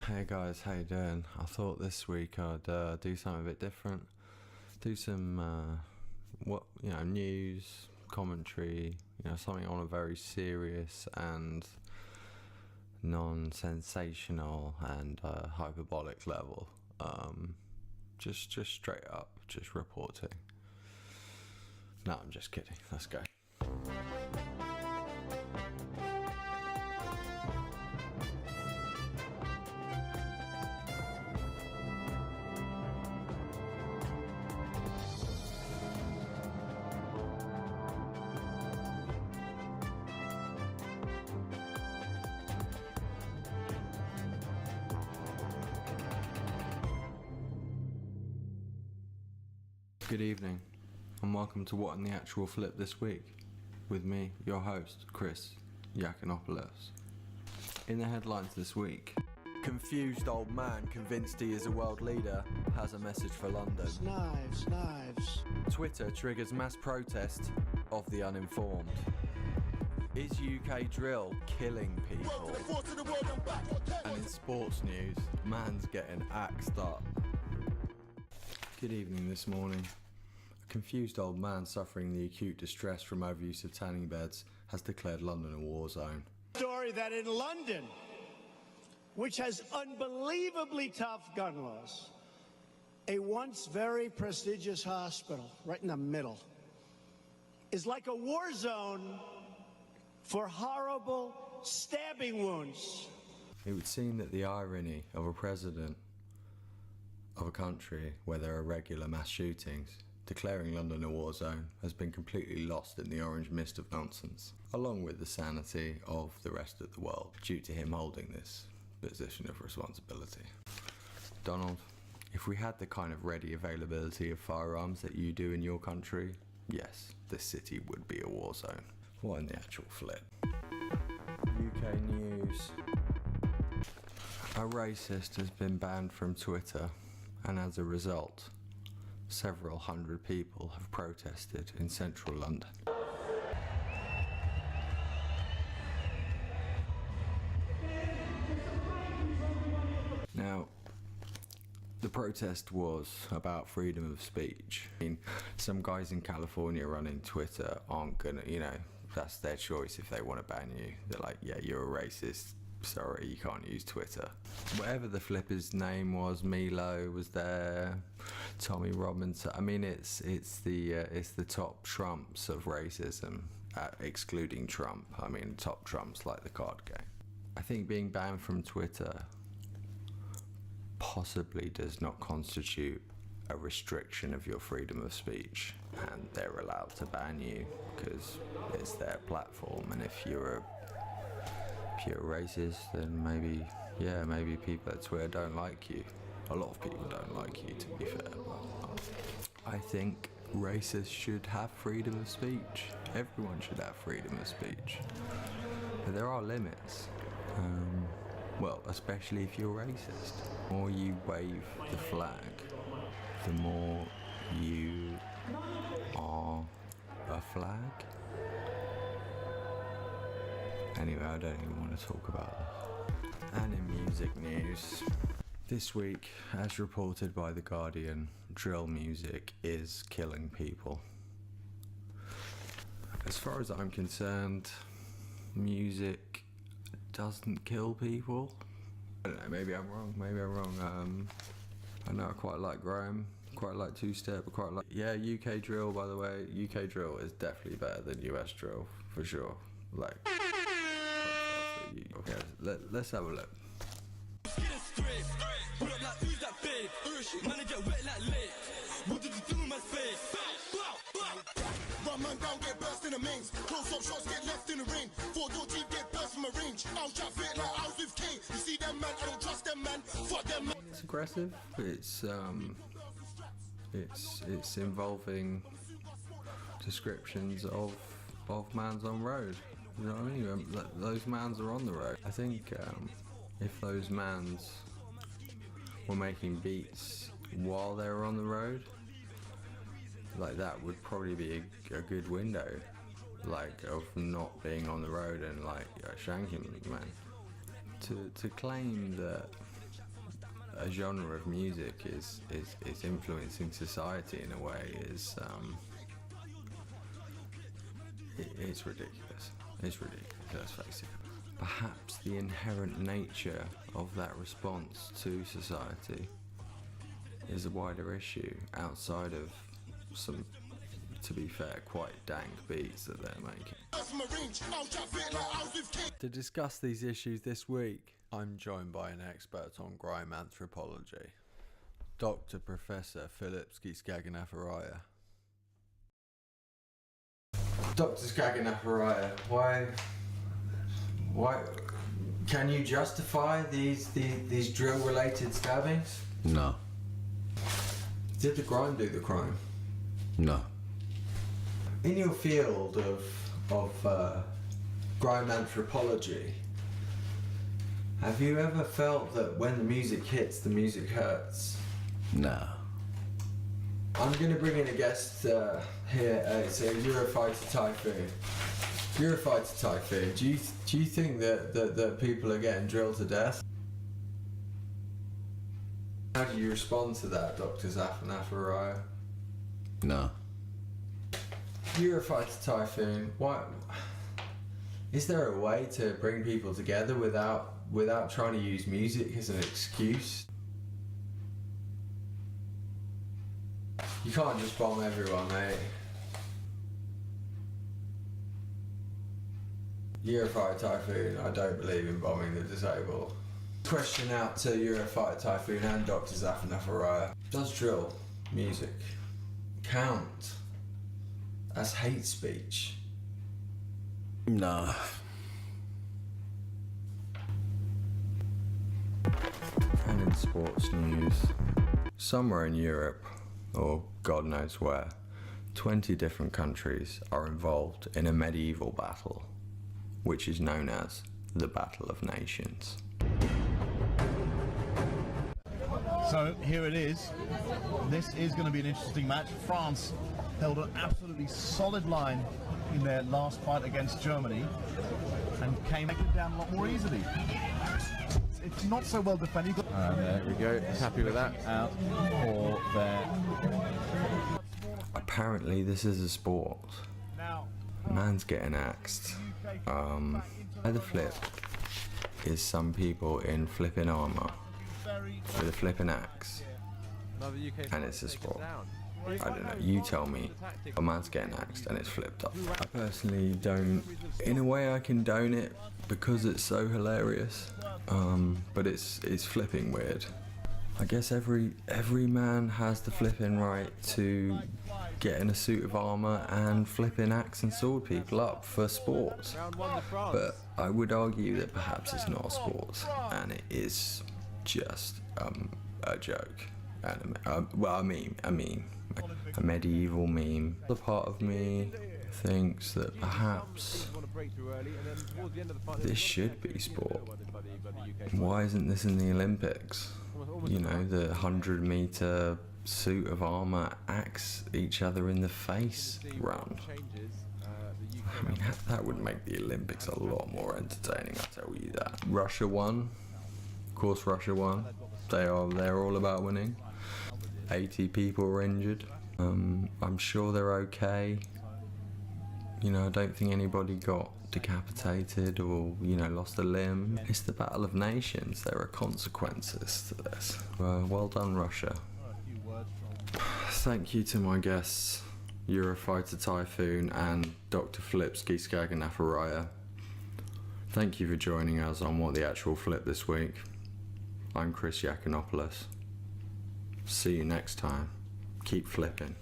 Hey guys, how you doing? I thought this week I'd do something a bit different. Do some news, commentary, something on a very serious and non-sensational and hyperbolic level. Just straight up, just reporting. No, I'm just kidding. Let's go. Good evening, and welcome to What in the Actual Flip this week, with me, your host, Cris Yakinopilis. In the headlines this week, confused old man convinced he is a world leader has a message for London. Knives. Twitter triggers mass protest of the uninformed. Is UK drill killing people? And in sports news, man's getting axed up. Good evening this morning. A confused old man suffering the acute distress from overuse of tanning beds has declared London a war zone. Story that in London, which has unbelievably tough gun laws, a once very prestigious hospital right in the middle is like a war zone for horrible stabbing wounds. It would seem that the irony of a president of a country where there are regular mass shootings declaring London a war zone has been completely lost in the orange mist of nonsense, along with the sanity of the rest of the world due to him holding this position of responsibility. Donald, if we had the kind of ready availability of firearms that you do in your country, yes, this city would be a war zone. What in the actual flip? UK news. A racist has been banned from Twitter, and as a result, several hundred people have protested in central London. Now, the protest was about freedom of speech. I mean, some guys in California running Twitter aren't gonna, that's their choice if they want to ban you. They're like, yeah, you're a racist. Sorry, you can't use Twitter. Whatever the flipper's name was, Milo was there, Tommy Robinson. I mean, it's the top trumps of racism, excluding Trump. I mean, top trumps like the card game. I think being banned from Twitter possibly does not constitute a restriction of your freedom of speech, and they're allowed to ban you because it's their platform. And if you're a racist, then maybe people at Twitter don't like you. A lot of people don't like you, to be fair. But I think racists should have freedom of speech. Everyone should have freedom of speech. But there are limits. Especially if you're racist. The more you wave the flag, the more you are a flag. Anyway, I don't even want to talk about this. And in music news, this week, as reported by The Guardian, drill music is killing people. As far as I'm concerned, music doesn't kill people. I don't know, maybe I'm wrong. I know I quite like grime, quite like two-step, UK drill, by the way. UK drill is definitely better than US drill, for sure. Okay, let's have a look. Run man down, get burst in the mains. Close up shots, get left in the ring. 4-door team, get burst from a range. I'll chat fit like I was with Kane. You see them man, I don't trust them man. Fuck them man. It's aggressive. It's involving descriptions of mans on road. You know what I mean? Those mans are on the road. I think if those mans were making beats while they were on the road, like that would probably be a good window, like of not being on the road and like shanking man. To claim that a genre of music is influencing society in a way is it's ridiculous. It's ridiculous, let's face it. Perhaps the inherent nature of that response to society is a wider issue outside of some, to be fair, quite dank beats that they're making. To discuss these issues this week, I'm joined by an expert on grime anthropology, Dr. Professor Cris Yakinopilis. Dr. Yakinopilis, why can you justify these drill-related stabbings? No. Did the grime do the crime? No. In your field of grime anthropology, have you ever felt that when the music hits, the music hurts? No. I'm going to bring in a guest here. It's a Eurofighter Typhoon. Eurofighter Typhoon, do you think that people are getting drilled to death? How do you respond to that, Dr. Yakinopilis? No. Eurofighter Typhoon, why? Is there a way to bring people together without trying to use music as an excuse? You can't just bomb everyone, mate. Eurofighter Typhoon, I don't believe in bombing the disabled. Question out to Eurofighter Typhoon and Dr. Yakinopilis. Does drill music count as hate speech? No. And in sports news, somewhere in Europe, or God knows where, 20 different countries are involved in a medieval battle, which is known as the Battle of Nations. So here it is. This is going to be an interesting match. France held an absolutely solid line in their last fight against Germany and came down a lot more easily. It's not so well defended. And there we go. Happy with that. Out for their... Apparently this is a sport. Man's getting axed. The flip is some people in flipping armour with a flipping axe, and it's a sport. I don't know, you tell me. A man's getting axed and it's flipped up. I personally don't, in a way I condone it because it's so hilarious, but it's flipping weird. I guess every man has the flipping right to get in a suit of armour and flipping axe and sword people up for sport. But I would argue that perhaps it's not a sport and it is just a joke. Well, I mean, a medieval meme. The part of me thinks that perhaps this should be sport. Why isn't this in the Olympics? You know, the 100-meter suit of armour axe each other in the face run. I mean, that would make the Olympics a lot more entertaining, I tell you that. Russia won. Of course Russia won. They're all about winning. 80 people were injured. I'm sure they're okay. You know, I don't think anybody got decapitated or, you know, lost a limb. It's the Battle of Nations. There are consequences to this. Well done, Russia. Thank you to my guests, Eurofighter Typhoon and Dr. Cris Yakinopilis. Thank you for joining us on What the Actual Flip this week. I'm Cris Yakinopilis. See you next time. Keep flipping.